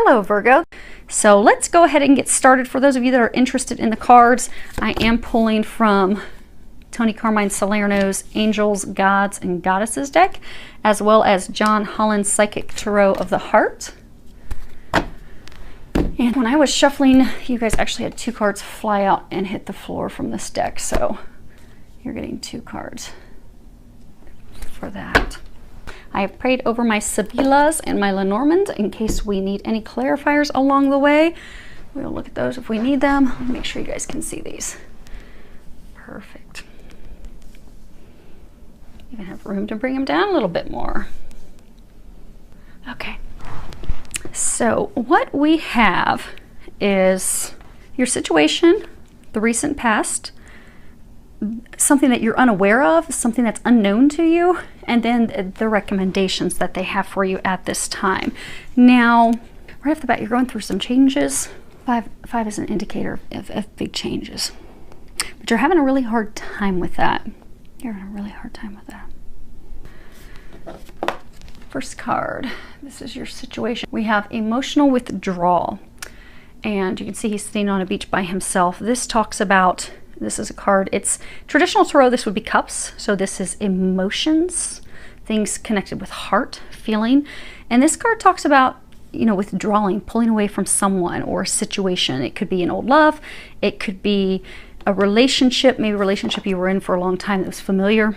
Hello, Virgo. So let's go ahead and get started. For those of you that are interested in the cards, I am pulling from Tony Carmine Salerno's Angels, Gods, and Goddesses deck, as well as John Holland's Psychic Tarot of the Heart. And when I was shuffling, you guys actually had two cards fly out and hit the floor from this deck, so you're getting two cards for that. I have prayed over my Sibillas and my Lenormand in case we need any clarifiers along the way. We'll look at those if we need them. Let me make sure you guys can see these. Perfect. Even have room to bring them down a little bit more. Okay. So what we have is your situation, the recent past, something that you're unaware of, something that's unknown to you, and then the recommendations that they have for you at this time. Now, right off the bat, you're going through some changes. Five is an indicator of big changes. But you're having a really hard time with that. You're having a really hard time with that. First card, this is your situation. We have emotional withdrawal. And you can see he's sitting on a beach by himself. This talks about, this is a card, it's traditional tarot, this would be cups. So this is emotions, things connected with heart, feeling. And this card talks about, you know, withdrawing, pulling away from someone or a situation. It could be an old love. It could be a relationship, maybe a relationship you were in for a long time that was familiar.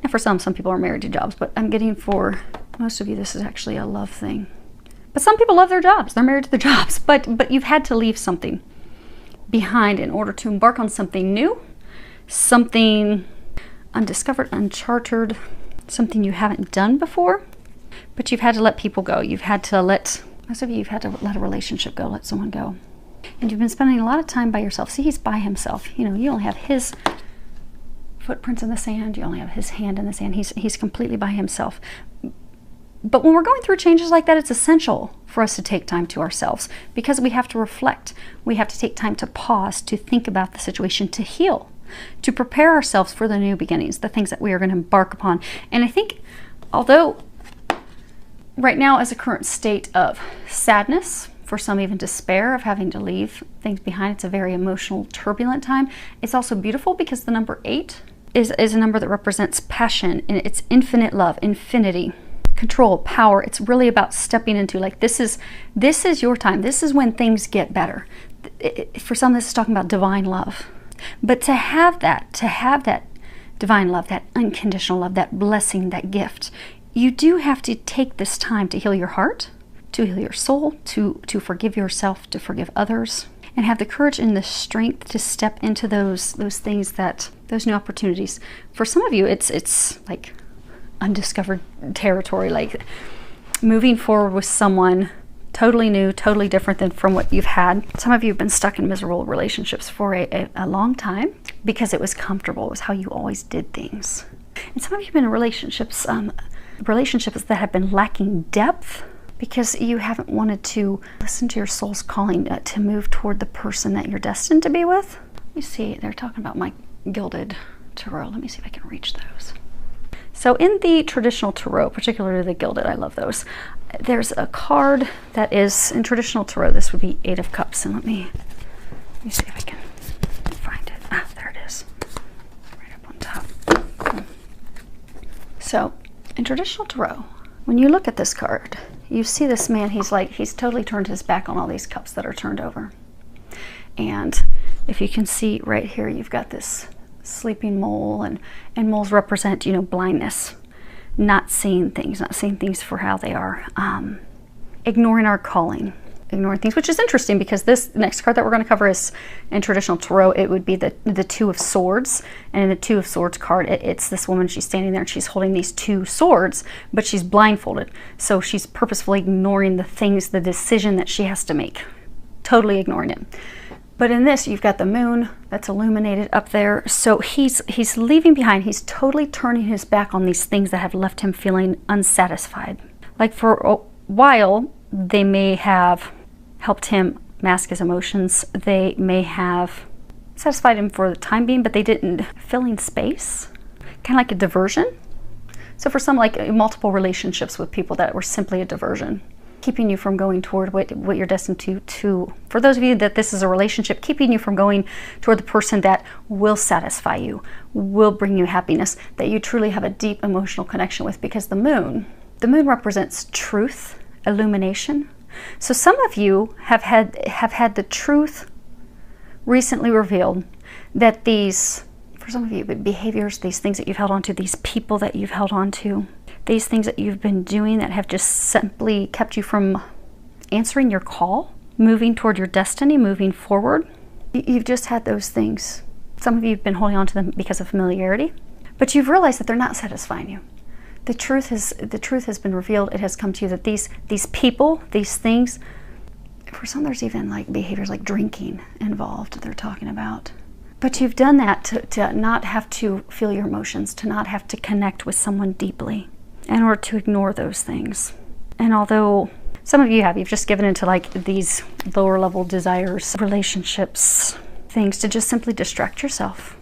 And for some people are married to jobs, but I'm getting for most of you, this is actually a love thing. But some people love their jobs. They're married to their jobs, but you've had to leave something behind in order to embark on something new, something undiscovered, uncharted, something you haven't done before, but you've had to let people go. You've had to let, most of you, you've had to let a relationship go, let someone go. And you've been spending a lot of time by yourself. See, he's by himself. You know, you only have his footprints in the sand. You only have his hand in the sand. He's completely by himself. But when we're going through changes like that, it's essential for us to take time to ourselves because we have to reflect. We have to take time to pause, to think about the situation, to heal, to prepare ourselves for the new beginnings, the things that we are going to embark upon. And I think, although right now is a current state of sadness, for some even despair of having to leave things behind, it's a very emotional, turbulent time. It's also beautiful because the number 8 is a number that represents passion, and it's infinite love, infinity, control, power. It's really about stepping into, like, this is your time. This is when things get better. For some, this is talking about divine love. But to have that divine love, that unconditional love, that blessing, that gift, you do have to take this time to heal your heart, to heal your soul, to forgive yourself, to forgive others, and have the courage and the strength to step into those things, those new opportunities. For some of you, it's like undiscovered territory, like moving forward with someone totally new, totally different than from what you've had. Some of you have been stuck in miserable relationships for a long time because it was comfortable. It was how you always did things. And some of you have been in relationships that have been lacking depth because you haven't wanted to listen to your soul's calling to move toward the person that you're destined to be with. Let me see, they're talking about my gilded tarot. Let me see if I can reach those. So in the traditional tarot, particularly the gilded, I love those, there's a card that is, in traditional tarot, this would be 8 of Cups. And let me see if I can find it. Ah, there it is. Right up on top. So in traditional tarot, when you look at this card, you see this man, he's totally turned his back on all these cups that are turned over. And if you can see right here, you've got this sleeping mole, and moles represent, you know, blindness, not seeing things for how they are, ignoring our calling, ignoring things, which is interesting because this next card that we're going to cover is in traditional tarot. It would be the 2 of Swords, and in the 2 of Swords card, it's this woman, she's standing there and she's holding these 2 swords, but she's blindfolded, so she's purposefully ignoring the things, the decision that she has to make, totally ignoring it. But in this, you've got the moon that's illuminated up there. So he's leaving behind. He's totally turning his back on these things that have left him feeling unsatisfied. Like for a while, they may have helped him mask his emotions. They may have satisfied him for the time being, but they didn't. Filling space, kind of like a diversion. So for some, like multiple relationships with people that were simply a diversion. keeping you from going toward what you're destined to. For those of you that this is a relationship, keeping you from going toward the person that will satisfy you, will bring you happiness, that you truly have a deep emotional connection with, because the moon represents truth, illumination. So some of you have had the truth recently revealed, that these, for some of you, behaviors, these things that you've held on to, these people that you've held on to, these things that you've been doing that have just simply kept you from answering your call, moving toward your destiny, moving forward. You've just had those things. Some of you have been holding on to them because of familiarity, but you've realized that they're not satisfying you. The truth has been revealed. It has come to you that these people, these things, for some there's even like behaviors like drinking involved that they're talking about. But you've done that to not have to feel your emotions, to not have to connect with someone deeply, in order to ignore those things. And although some of you've just given into like these lower level desires, relationships, things to just simply distract yourself,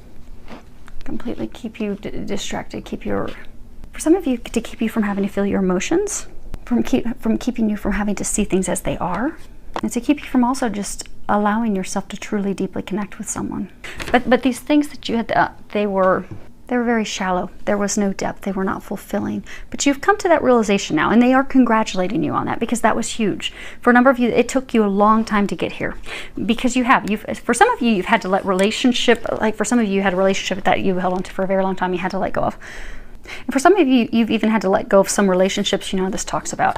completely keep you distracted, for some of you, to keep you from having to feel your emotions, from keeping you from having to see things as they are, and to keep you from also just allowing yourself to truly deeply connect with someone. But these things that you had, they were very shallow. There was no depth. They were not fulfilling. But you've come to that realization now, and they are congratulating you on that, because that was huge. For a number of you, it took you a long time to get here, because for some of you, you've had to let for some of you, you had a relationship that you held on to for a very long time, you had to let go of. And for some of you, you've even had to let go of some relationships. This talks about,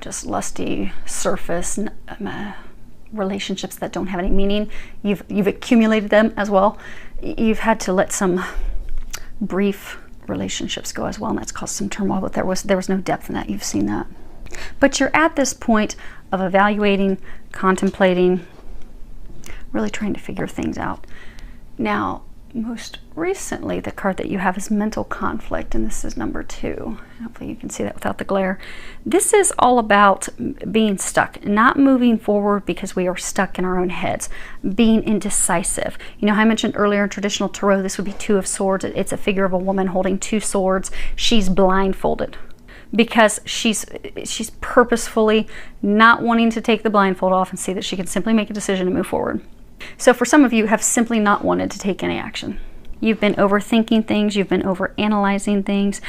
just lusty surface relationships that don't have any meaning. You've accumulated them as well. You've had to let some brief relationships go as well, and that's caused some turmoil, but there was no depth in that. You've seen that. But you're at this point of evaluating, contemplating, really trying to figure things out. Now, most recently, the card that you have is mental conflict, and this is number 2. Hopefully you can see that without the glare. This is all about being stuck, not moving forward because we are stuck in our own heads, being indecisive. How I mentioned earlier in traditional tarot, this would be 2 of Swords. It's a figure of a woman holding 2 swords. She's blindfolded because she's purposefully not wanting to take the blindfold off and see that she can simply make a decision to move forward. So for some of you, have simply not wanted to take any action. You've been overthinking things. You've been overanalyzing things.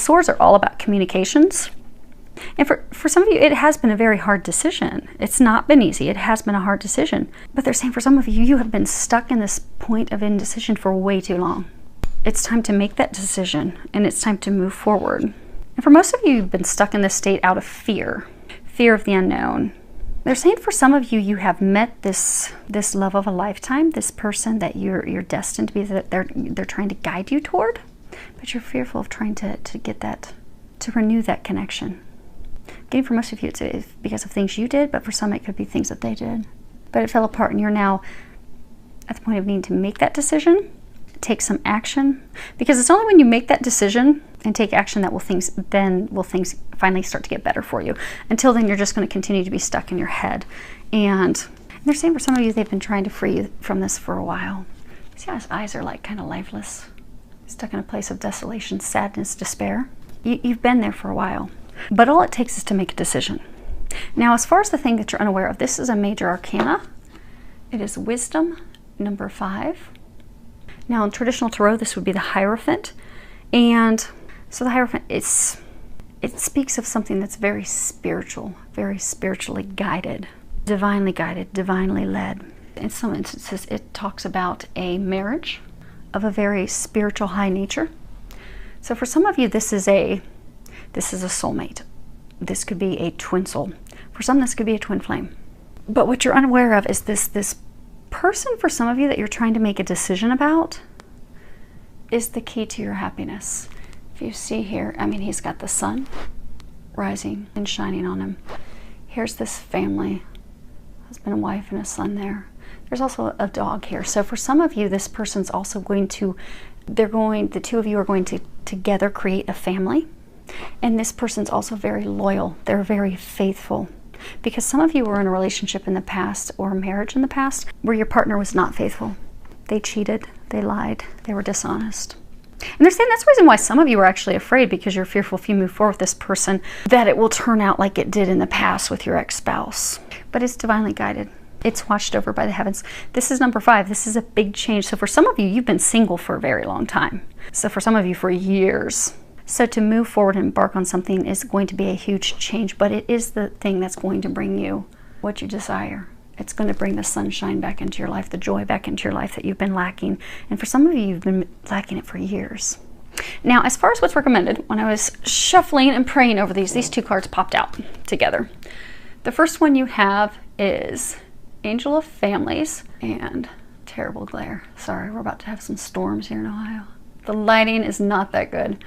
Swords are all about communications. And for some of you, it has been a very hard decision. It's not been easy. It has been a hard decision. But they're saying for some of you, you have been stuck in this point of indecision for way too long. It's time to make that decision, and it's time to move forward. And for most of you, you've been stuck in this state out of fear of the unknown. They're saying for some of you, you have met this love of a lifetime, this person that you're destined to be, that they're trying to guide you toward, but you're fearful of trying to get that, to renew that connection. Again, for most of you, it's because of things you did, but for some, it could be things that they did. But it fell apart, and you're now at the point of needing to make that decision, take some action, because it's only when you make that decision and take action that will things finally start to get better for you. Until then, you're just going to continue to be stuck in your head. And they're saying for some of you, they've been trying to free you from this for a while. See how his eyes are like kind of lifeless, stuck in a place of desolation, sadness, despair. You've been there for a while, but all it takes is to make a decision. Now, as far as the thing that you're unaware of, this is a major arcana. It is wisdom number 5. Now, in traditional tarot, this would be the Hierophant. And so the Hierophant, it speaks of something that's very spiritual, very spiritually guided, divinely led. In some instances, it talks about a marriage of a very spiritual high nature. So for some of you, this is a soulmate. This could be a twin soul. For some, this could be a twin flame. But what you're unaware of is this person, for some of you, that you're trying to make a decision about is the key to your happiness. If you see here, he's got the sun rising and shining on him. Here's this family, husband and wife and a son there. There's also a dog here. So for some of you, this person's also the 2 of you are going to together create a family. And this person's also very loyal. They're very faithful. Because some of you were in a relationship in the past, or a marriage in the past, where your partner was not faithful. They cheated, they lied, they were dishonest. And they're saying that's the reason why some of you are actually afraid, because you're fearful if you move forward with this person that it will turn out like it did in the past with your ex-spouse. But it's divinely guided. It's watched over by the heavens. This is number 5. This is a big change. So for some of you, you've been single for a very long time. So for some of you, for years. So to move forward and embark on something is going to be a huge change, but it is the thing that's going to bring you what you desire. It's going to bring the sunshine back into your life, the joy back into your life that you've been lacking. And for some of you, you've been lacking it for years. Now, as far as what's recommended, when I was shuffling and praying over these 2 cards popped out together. The first one you have is Angel of Families and terrible glare. Sorry, we're about to have some storms here in Ohio. The lighting is not that good.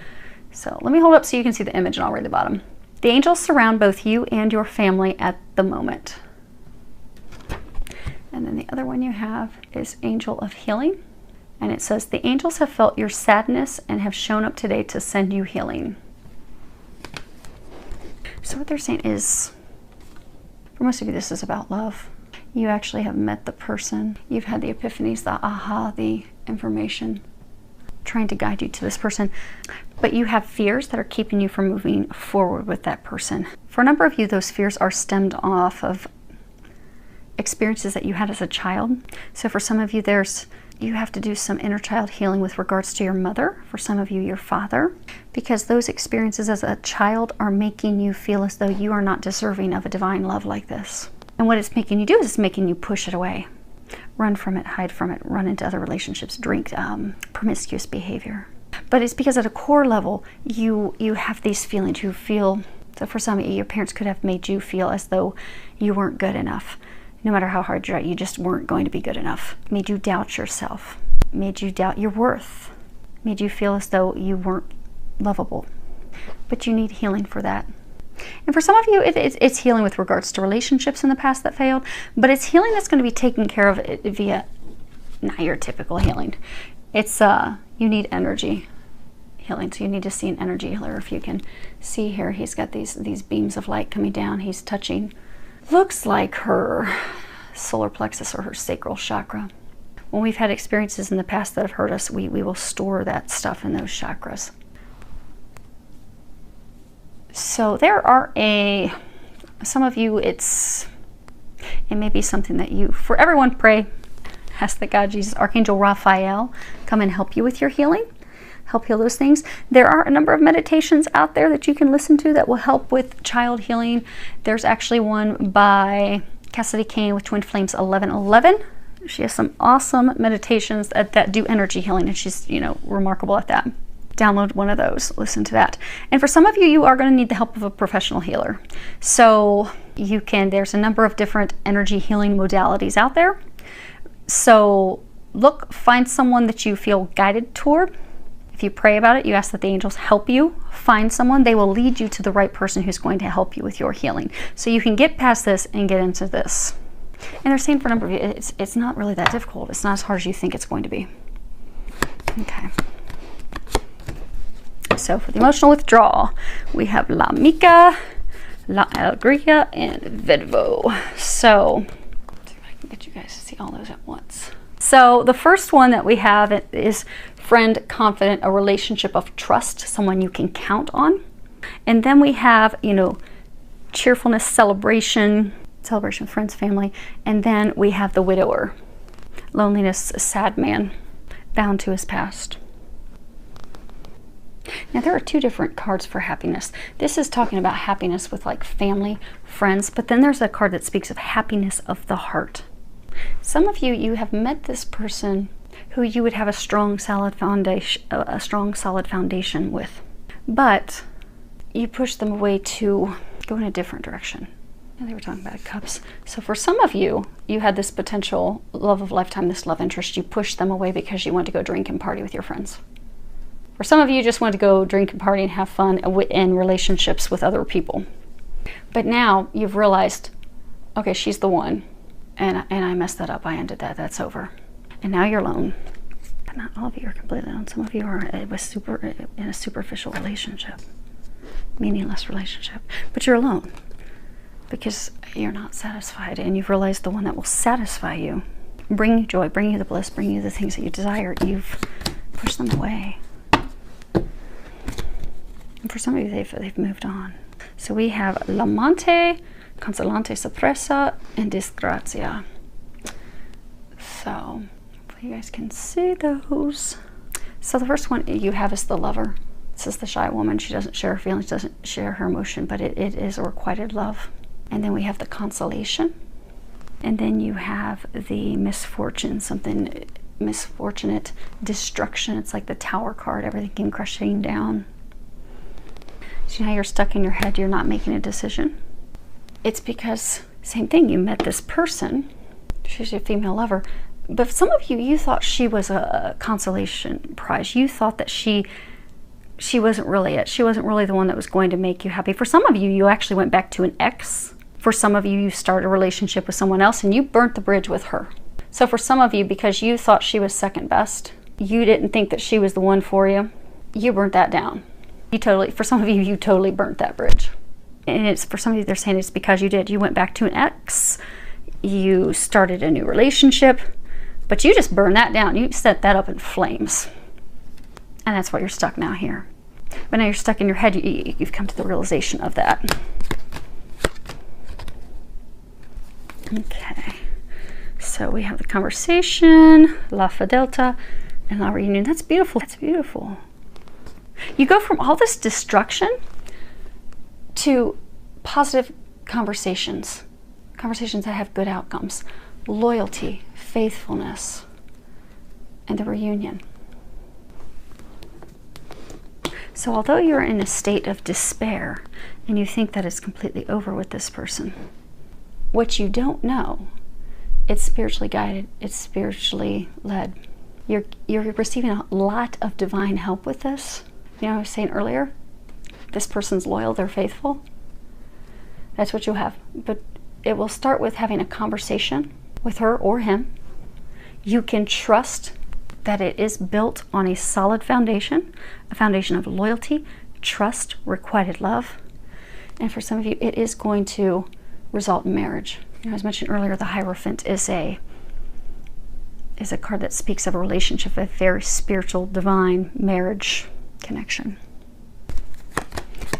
So let me hold up so you can see the image and I'll read the bottom. The angels surround both you and your family at the moment. And then the other one you have is Angel of Healing. And it says, the angels have felt your sadness and have shown up today to send you healing. So what they're saying is, for most of you, this is about love. You actually have met the person. You've had the epiphanies, the aha, the information trying to guide you to this person. But you have fears that are keeping you from moving forward with that person. For a number of you, those fears are stemmed off of experiences that you had as a child. So for some of you, you have to do some inner child healing with regards to your mother. For some of you, your father, because those experiences as a child are making you feel as though you are not deserving of a divine love like this. And what it's making you do is it's making you push it away, run from it, hide from it, run into other relationships, drink, promiscuous behavior. But it's because at a core level, you have these feelings. You feel, so for some of you, your parents could have made you feel as though you weren't good enough. No matter how hard you tried, you just weren't going to be good enough. Made you doubt yourself. Made you doubt your worth. Made you feel as though you weren't lovable. But you need healing for that. And for some of you, it's healing with regards to relationships in the past that failed. But it's healing that's going to be taken care of via not your typical healing. It's you need energy healing. So you need to see an energy healer. If you can see here, he's got these beams of light coming down. He's touching, looks like her solar plexus or her sacral chakra. When we've had experiences in the past that have hurt us, we will store that stuff in those chakras. So there are some of you, it may be something that you, for everyone, pray, ask that God, Jesus, Archangel Raphael, come and help you with your healing, help heal those things. There are a number of meditations out there that you can listen to that will help with child healing. There's actually one by Cassidy Kane with Twin Flames 1111. She has some awesome meditations that do energy healing, and she's, remarkable at that. Download one of those, listen to that. And for some of you, you are going to need the help of a professional healer. So there's a number of different energy healing modalities out there. So find someone that you feel guided toward. If you pray about it, you ask that the angels help you find someone. They will lead you to the right person who's going to help you with your healing. So you can get past this and get into this. And they're saying for a number of you, it's not really that difficult. It's not as hard as you think it's going to be. Okay. So for the emotional withdrawal, we have La Mica, La Alegría, and Virgo. So let's see if I can get you guys to see all those at once. So the first one that we have is friend, confident, a relationship of trust, someone you can count on. And then we have, cheerfulness, celebration, friends, family. And then we have the widower, loneliness, a sad man, bound to his past. Now there are 2 different cards for happiness. This is talking about happiness with like family, friends, but then there's a card that speaks of happiness of the heart. Some of you have met this person who you would have a strong solid foundation with, but you push them away to go in a different direction. And they were talking about cups. So for some of you, you had this potential love of lifetime, this love interest. You pushed them away because you wanted to go drink and party with your friends. For some of you, just want to go drink and party and have fun in relationships with other people. But now you've realized, okay, she's the one, and I messed that up. I ended that. That's over. And now you're alone. But not all of you are completely alone. Some of you are in a superficial relationship, meaningless relationship. But you're alone because you're not satisfied, and you've realized the one that will satisfy you, bring you joy, bring you the bliss, bring you the things that you desire. You've pushed them away. For some of you, they've moved on. So we have l'amante, consolante sorpresa, and disgrazia. So hopefully you guys can see those. So the first one you have is the lover. This is the shy woman. She doesn't share her feelings, doesn't share her emotion, but it is a requited love. And then we have the consolation. And then you have the misfortune, something misfortunate, destruction. It's like the Tower card, everything came crashing down. See how you're stuck in your head, you're not making a decision? It's because, same thing, you met this person, she's your female lover, but some of you, you thought she was a consolation prize. You thought that she wasn't really it. She wasn't really the one that was going to make you happy. For some of you, you actually went back to an ex. For some of you, you started a relationship with someone else and you burnt the bridge with her. So for some of you, because you thought she was second best, you didn't think that she was the one for you, you burnt that down. For some of you, you totally burnt that bridge. And it's, for some of you, they're saying it's because you did. You went back to an ex, you started a new relationship, but you just burned that down. You set that up in flames. And that's why you're stuck now here. But now you're stuck in your head. You've come to the realization of that. Okay. So we have the conversation, la fidelità, and la reunion. That's beautiful. That's beautiful. You go from all this destruction to positive conversations. Conversations that have good outcomes. Loyalty, faithfulness, and the reunion. So although you're in a state of despair and you think that it's completely over with this person, what you don't know, it's spiritually guided, it's spiritually led. You're receiving a lot of divine help with this. You know, I was saying earlier, this person's loyal, they're faithful. That's what you'll have. But it will start with having a conversation with her or him. You can trust that it is built on a solid foundation, a foundation of loyalty, trust, requited love. And for some of you, it is going to result in marriage. You know, as mentioned earlier, the Hierophant is a card that speaks of a relationship, a very spiritual, divine marriage connection.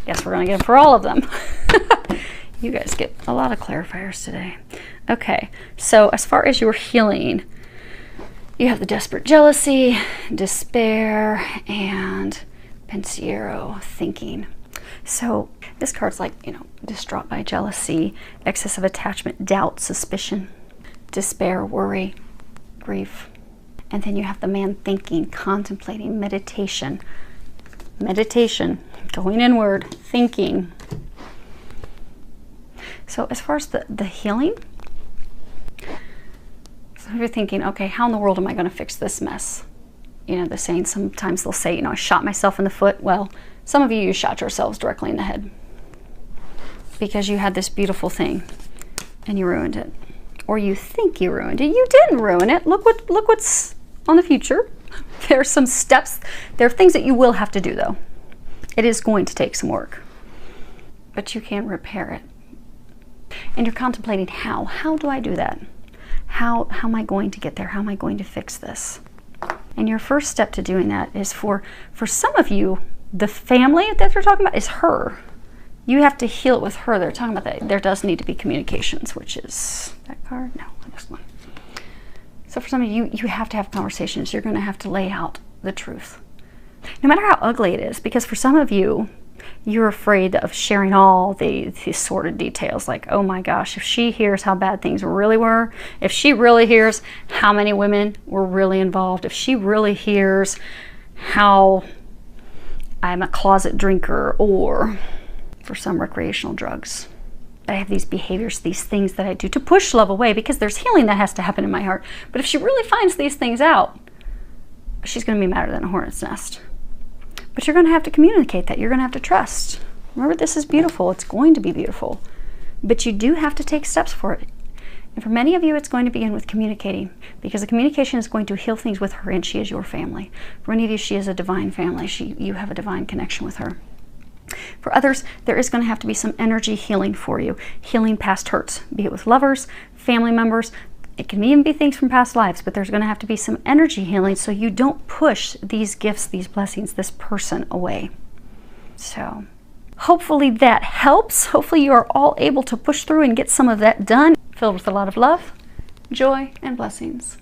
Guess we're going to get them for all of them. You guys get a lot of clarifiers today. Okay, so as far as your healing, you have the desperate jealousy, despair, and pensiero, thinking. So this card's like, you know, distraught by jealousy, excessive attachment, doubt, suspicion, despair, worry, grief. And then you have the man thinking, contemplating, meditation, going inward, thinking. So as far as the healing, so you're thinking, okay, how in the world am I going to fix this mess? You know, the saying, sometimes they'll say, you know, I shot myself in the foot. Well, some of you shot yourselves directly in the head because you had this beautiful thing and you ruined it. Or you think you ruined it. You didn't ruin it. Look what's on the future. There are some steps. There are things that you will have to do, though. It is going to take some work. But you can repair it. And you're contemplating how. How do I do that? How am I going to get there? How am I going to fix this? And your first step to doing that is for some of you, the family that they're talking about is her. You have to heal it with her. They're talking about that. There does need to be communications, which is that card? No, this one. So for some of you, you have to have conversations. You're going to have to lay out the truth. No matter how ugly it is, because for some of you, you're afraid of sharing all the sordid details. Like, oh my gosh, if she hears how bad things really were, if she really hears how many women were really involved, if she really hears how I'm a closet drinker, or for some recreational drugs, I have these behaviors, these things that I do to push love away, because there's healing that has to happen in my heart. But if she really finds these things out, she's going to be madder than a hornet's nest. But you're going to have to communicate that. You're going to have to trust. Remember, this is beautiful. It's going to be beautiful. But you do have to take steps for it. And for many of you, it's going to begin with communicating, because the communication is going to heal things with her, and she is your family. For many of you, she is a divine family. You have a divine connection with her. For others, there is going to have to be some energy healing for you. Healing past hurts, be it with lovers, family members. It can even be things from past lives, but there's going to have to be some energy healing so you don't push these gifts, these blessings, this person away. So hopefully that helps. Hopefully you are all able to push through and get some of that done, filled with a lot of love, joy, and blessings.